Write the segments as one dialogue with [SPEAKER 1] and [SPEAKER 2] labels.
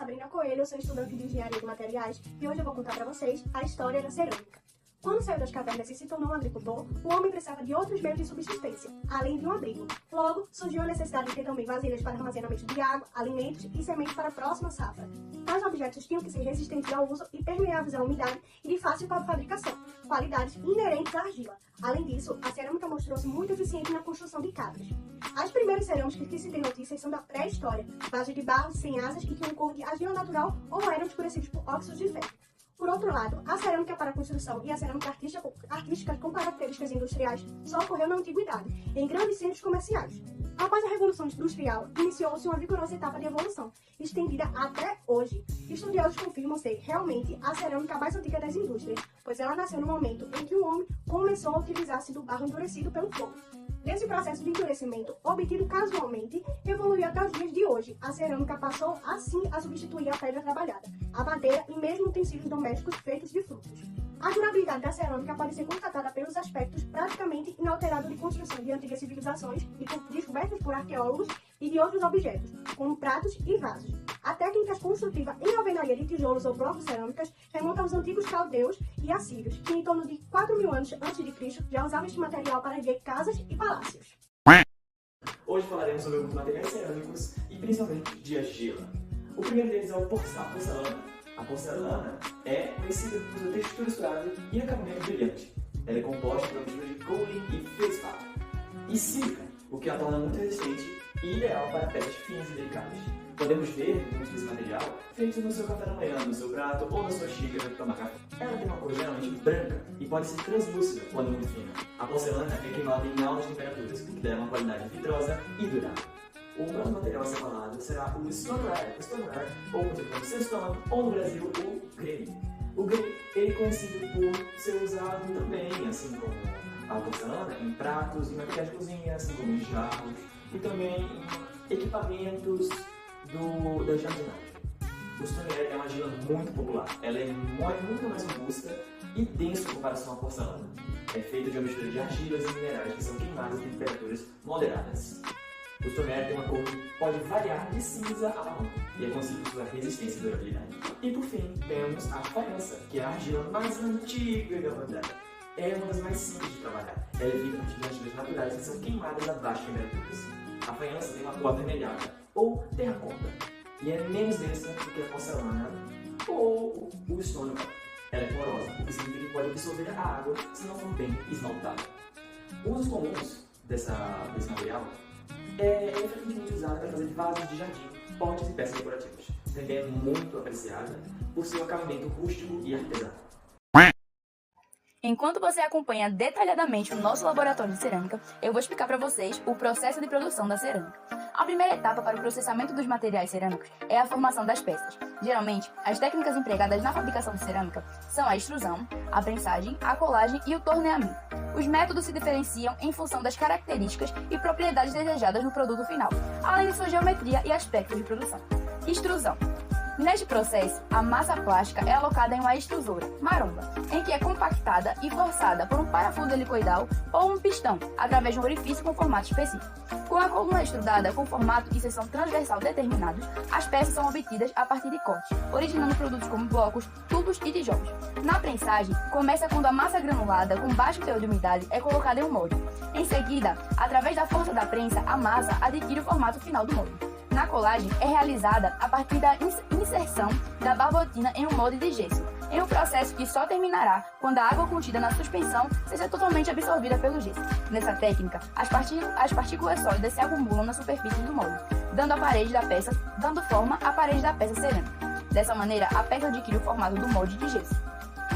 [SPEAKER 1] Sabrina Coelho, eu sou estudante de Engenharia de Materiais e hoje eu vou contar para vocês a história da cerâmica. Quando saiu das cavernas e se tornou um agricultor, o homem precisava de outros meios de subsistência, além de um abrigo. Logo, surgiu a necessidade de ter também vasilhas para armazenamento de água, alimentos e sementes para a próxima safra. Tais objetos tinham que ser resistentes ao uso e permeáveis à umidade e de fácil fabricação, qualidades inerentes à argila. Além disso, a cerâmica mostrou-se muito eficiente na construção de casas. As primeiras cerâmicas que se tem notícias são da pré-história, bases de barro sem asas e tinham cor de argila natural ou eram escurecidos por óxidos de ferro. Por outro lado, a cerâmica para construção e a cerâmica artística com características industriais só ocorreu na antiguidade, em grandes centros comerciais. Após a Revolução Industrial, iniciou-se uma vigorosa etapa de evolução, estendida até hoje. Estudiosos confirmam ser realmente a cerâmica mais antiga das indústrias, pois ela nasceu no momento em que o homem começou a utilizar-se do barro endurecido pelo fogo. Nesse processo de endurecimento, obtido casualmente, evoluiu até os dias de hoje. A cerâmica passou, assim, a substituir a pedra trabalhada, a madeira e mesmo utensílios domésticos feitos de frutos. A durabilidade da cerâmica pode ser constatada pelos aspectos praticamente inalterados de construção de antigas civilizações e descobertas por arqueólogos e de outros objetos, como pratos e vasos. A técnica construtiva em alvenaria de tijolos ou blocos cerâmicas remonta aos antigos caldeus e assírios, que em torno de 4.000 anos antes de Cristo já usavam este material para erguer casas e palácios.
[SPEAKER 2] Hoje falaremos sobre alguns materiais cerâmicos e principalmente de argila. O primeiro deles é a porcelana. A porcelana é conhecida por sua textura suave e acabamento brilhante. Ela é composta por mistura de coure e feldspar e sílica, o que a torna muito resistente e ideal para peças finas e delicadas. Podemos ver muitos desse material feito no seu café da manhã, no seu prato ou na sua xícara de tomar café. Ela tem uma cor geralmente branca e pode ser translúcida quando muito fina. A porcelana é queimada em altas temperaturas, o que dá uma qualidade vitrosa e durável. O próximo material a ser falado será o stoneware, ou como sandstone, ou no Brasil, o grey. O grey é conhecido por ser usado também, assim como a porcelana, em pratos, em maquiagem de cozinha, assim como em jarros, e também em equipamentos da jardinagem. O stoneware é uma argila muito popular. Ela é muito mais robusta e densa em comparação à porcelana. É feita de uma mistura de argilas e minerais que são queimados a temperaturas moderadas. O stoneware tem uma cor que pode variar de cinza a marrom e é conhecido por sua resistência e durabilidade. E por fim, temos a faiança, que é a argila mais antiga da humanidade. É uma das mais simples de trabalhar. Ela é feita de argilas naturais que são queimadas a baixas temperaturas. A faiança tem uma cor avermelhada ou terracota e é menos densa do que a porcelana ou o stoneware. Ela é porosa, o que significa que pode absorver a água se não for bem esmaltada. Usos comuns desse material é frequentemente usado para fazer vasos de jardim, potes e peças decorativas. Também é muito apreciada por seu acabamento rústico e artesanal.
[SPEAKER 3] Enquanto você acompanha detalhadamente o nosso laboratório de cerâmica, eu vou explicar para vocês o processo de produção da cerâmica. A primeira etapa para o processamento dos materiais cerâmicos é a formação das peças. Geralmente, as técnicas empregadas na fabricação de cerâmica são a extrusão, a prensagem, a colagem e o torneamento. Os métodos se diferenciam em função das características e propriedades desejadas no produto final, além de sua geometria e aspecto de produção. Extrusão. Neste processo, a massa plástica é alocada em uma extrusora, maromba, em que é compactada e forçada por um parafuso helicoidal ou um pistão, através de um orifício com formato específico. Com a coluna extrudada com formato e seção transversal determinados, as peças são obtidas a partir de cortes, originando produtos como blocos, tubos e tijolos. Na prensagem, começa quando a massa granulada com baixo teor de umidade é colocada em um molde. Em seguida, através da força da prensa, a massa adquire o formato final do molde. Na colagem, é realizada a partir da inserção da barbotina em um molde de gesso, em um processo que só terminará quando a água contida na suspensão seja totalmente absorvida pelo gesso. Nessa técnica, as partículas sólidas se acumulam na superfície do molde, dando forma à parede da peça cerâmica. Dessa maneira, a peça adquire o formato do molde de gesso.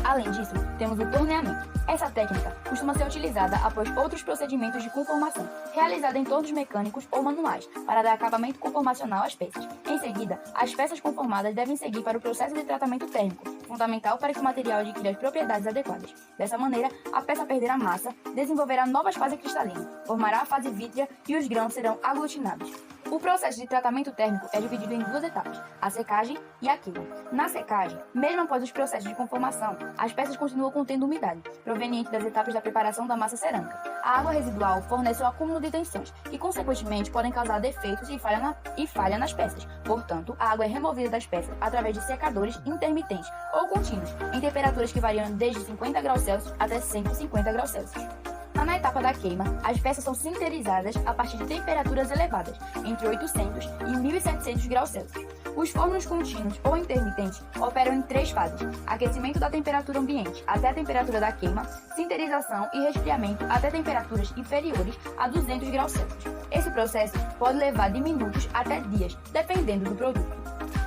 [SPEAKER 3] Além disso, temos o torneamento. Essa técnica costuma ser utilizada após outros procedimentos de conformação, realizada em tornos mecânicos ou manuais, para dar acabamento conformacional às peças. Em seguida, as peças conformadas devem seguir para o processo de tratamento térmico, fundamental para que o material adquira as propriedades adequadas. Dessa maneira, a peça perderá massa, desenvolverá novas fases cristalinas, formará a fase vítrea e os grãos serão aglutinados. O processo de tratamento térmico é dividido em duas etapas, a secagem e a queima. Na secagem, mesmo após os processos de conformação, as peças continuam contendo umidade, proveniente das etapas da preparação da massa cerâmica. A água residual fornece o acúmulo de tensões e, consequentemente, podem causar defeitos e falha nas peças. Portanto, a água é removida das peças através de secadores intermitentes ou contínuos, em temperaturas que variam desde 50 graus Celsius até 150 graus Celsius. Na etapa da queima, as peças são sinterizadas a partir de temperaturas elevadas, entre 800 e 1700 graus Celsius. Os fornos contínuos ou intermitentes operam em 3 fases: aquecimento da temperatura ambiente até a temperatura da queima, sinterização e resfriamento até temperaturas inferiores a 200 graus Celsius. Esse processo pode levar de minutos até dias, dependendo do produto.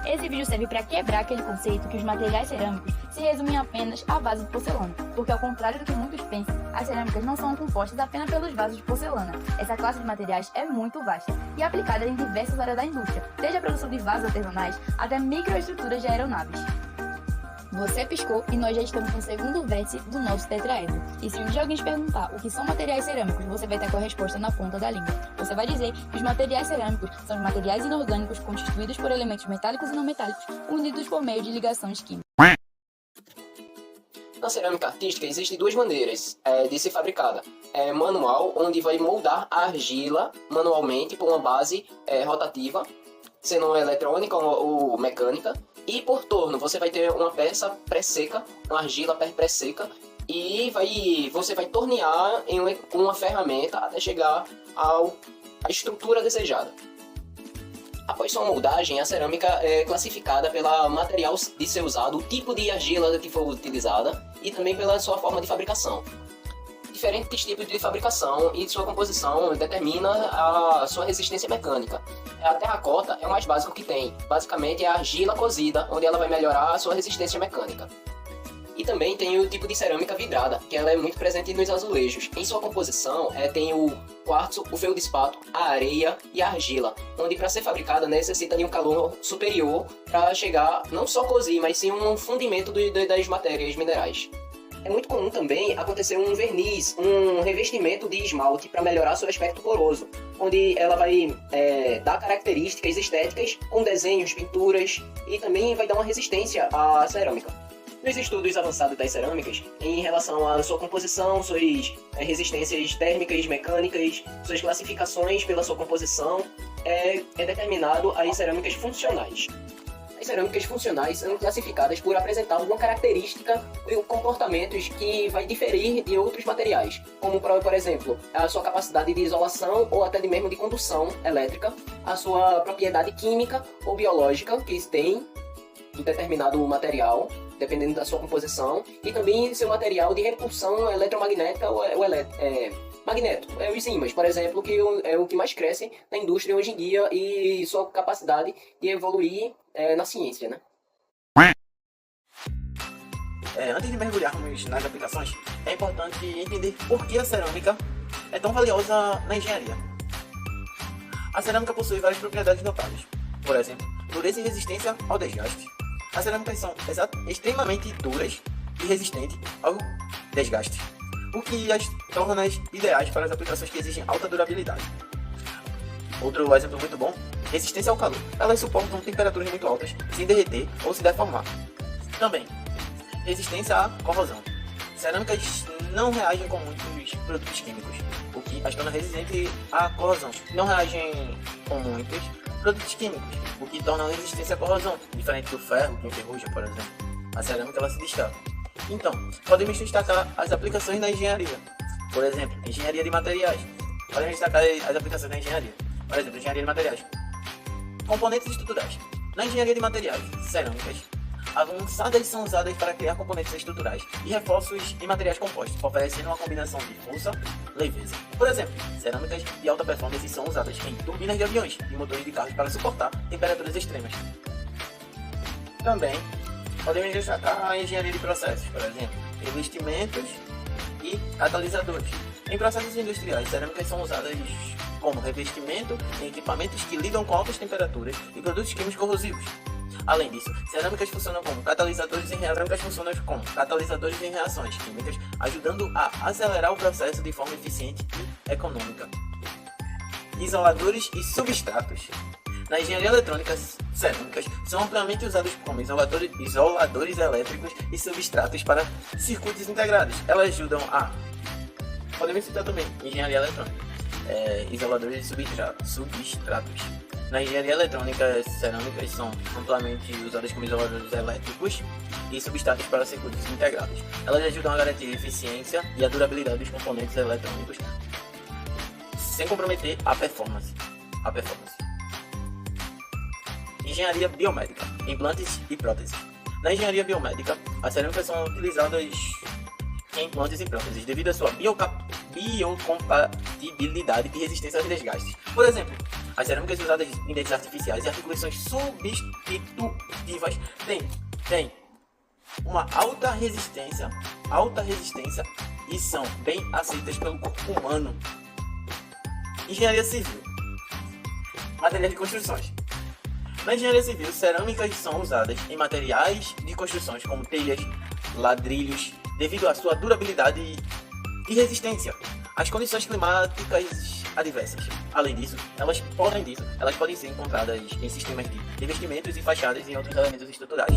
[SPEAKER 3] Esse vídeo serve para quebrar aquele conceito que os materiais cerâmicos se resumem apenas à base de porcelana, porque ao contrário do que muitos pensam, as cerâmicas não são compostas apenas pelos vasos de porcelana. Essa classe de materiais é muito vasta e aplicada em diversas áreas da indústria, desde a produção de vasos artesanais até microestruturas de aeronaves. Você piscou e nós já estamos no segundo vértice do nosso tetraedro. E se um dia alguém te perguntar o que são materiais cerâmicos, você vai ter com a resposta na ponta da língua. Você vai dizer que os materiais cerâmicos são os materiais inorgânicos constituídos por elementos metálicos e não metálicos, unidos por meio de ligações químicas.
[SPEAKER 4] Na cerâmica artística existem 2 maneiras de ser fabricada. Manual, onde vai moldar a argila manualmente por uma base rotativa, sendo eletrônica ou mecânica. E por torno, você vai ter uma peça pré-seca, uma argila pré-seca, e você vai tornear com uma ferramenta até chegar à estrutura desejada. Após sua moldagem, a cerâmica é classificada pelo material de ser usado, o tipo de argila que for utilizada e também pela sua forma de fabricação. Diferentes tipos de fabricação e sua composição determina a sua resistência mecânica. A terracota é o mais básico que tem. Basicamente é a argila cozida, onde ela vai melhorar a sua resistência mecânica. E também tem o tipo de cerâmica vidrada, que ela é muito presente nos azulejos. Em sua composição tem o quartzo, o feldspato, a areia e a argila, onde para ser fabricada necessita de um calor superior para chegar não só cozir, mas sim um fundimento das matérias minerais. É muito comum também acontecer um verniz, um revestimento de esmalte para melhorar seu aspecto poroso, onde ela vai dar características estéticas com desenhos, pinturas e também vai dar uma resistência à cerâmica. Nos estudos avançados das cerâmicas, em relação à sua composição, suas resistências térmicas, mecânicas, suas classificações pela sua composição, é determinado as cerâmicas funcionais. As cerâmicas funcionais são classificadas por apresentar alguma característica ou comportamentos que vai diferir de outros materiais, como por exemplo, a sua capacidade de isolação ou até mesmo de condução elétrica, a sua propriedade química ou biológica que tem do determinado material, dependendo da sua composição, e também seu material de repulsão eletromagnética ou magneto. Os ímãs, por exemplo, que é o que mais cresce na indústria hoje em dia e sua capacidade de evoluir na ciência, né?
[SPEAKER 5] Antes de mergulharmos nas aplicações, é importante entender por que a cerâmica é tão valiosa na engenharia. A cerâmica possui várias propriedades notáveis, por exemplo, dureza e resistência ao desgaste. As cerâmicas são extremamente duras e resistentes ao desgaste, o que as torna ideais para as aplicações que exigem alta durabilidade. Outro exemplo muito bom: resistência ao calor. Elas suportam temperaturas muito altas sem derreter ou se deformar. Também, resistência à corrosão. Cerâmicas não reagem com muitos produtos químicos, o que as torna resistentes à corrosão. Não reagem com muitos produtos químicos, o que torna a resistência à corrosão, diferente do ferro, que enferruja, por exemplo. A cerâmica ela se destaca. Então, podemos destacar as aplicações na engenharia. Por exemplo, engenharia de materiais. Podemos destacar as aplicações na engenharia. Por exemplo, engenharia de materiais. Componentes estruturais. Na engenharia de materiais, cerâmicas avançadas são usadas para criar componentes estruturais e reforços em materiais compostos, oferecendo uma combinação de força e leveza. Por exemplo, cerâmicas de alta performance são usadas em turbinas de aviões e motores de carros para suportar temperaturas extremas. Também podemos destacar a engenharia de processos, por exemplo, revestimentos e catalisadores. Em processos industriais, cerâmicas são usadas como revestimento em equipamentos que lidam com altas temperaturas e produtos químicos corrosivos. Além disso, cerâmicas funcionam como catalisadores em reações químicas, ajudando a acelerar o processo de forma eficiente e econômica. isoladores e substratos. Na engenharia eletrônica, cerâmicas são amplamente usadas como isoladores elétricos e substratos para circuitos integrados. Elas ajudam a... Podemos citar também engenharia eletrônica, isoladores e substratos. Na engenharia eletrônica, cerâmicas são amplamente usadas como isoladores elétricos e substratos para circuitos integrados. Elas ajudam a garantir a eficiência e a durabilidade dos componentes eletrônicos, sem comprometer a performance. Engenharia biomédica, implantes e próteses. Na engenharia biomédica, as cerâmicas são utilizadas em implantes e próteses devido à sua biocompatibilidade e resistência aos desgastes. Por exemplo, as cerâmicas usadas em dentes artificiais e articulações substitutivas têm uma alta resistência e são bem aceitas pelo corpo humano. Engenharia civil, materiais de construções. Na engenharia civil, cerâmicas são usadas em materiais de construções como telhas, ladrilhos, devido à sua durabilidade e resistência às condições climáticas adversas. Além disso, elas podem ser encontradas em sistemas de revestimentos e fachadas e outros elementos estruturais.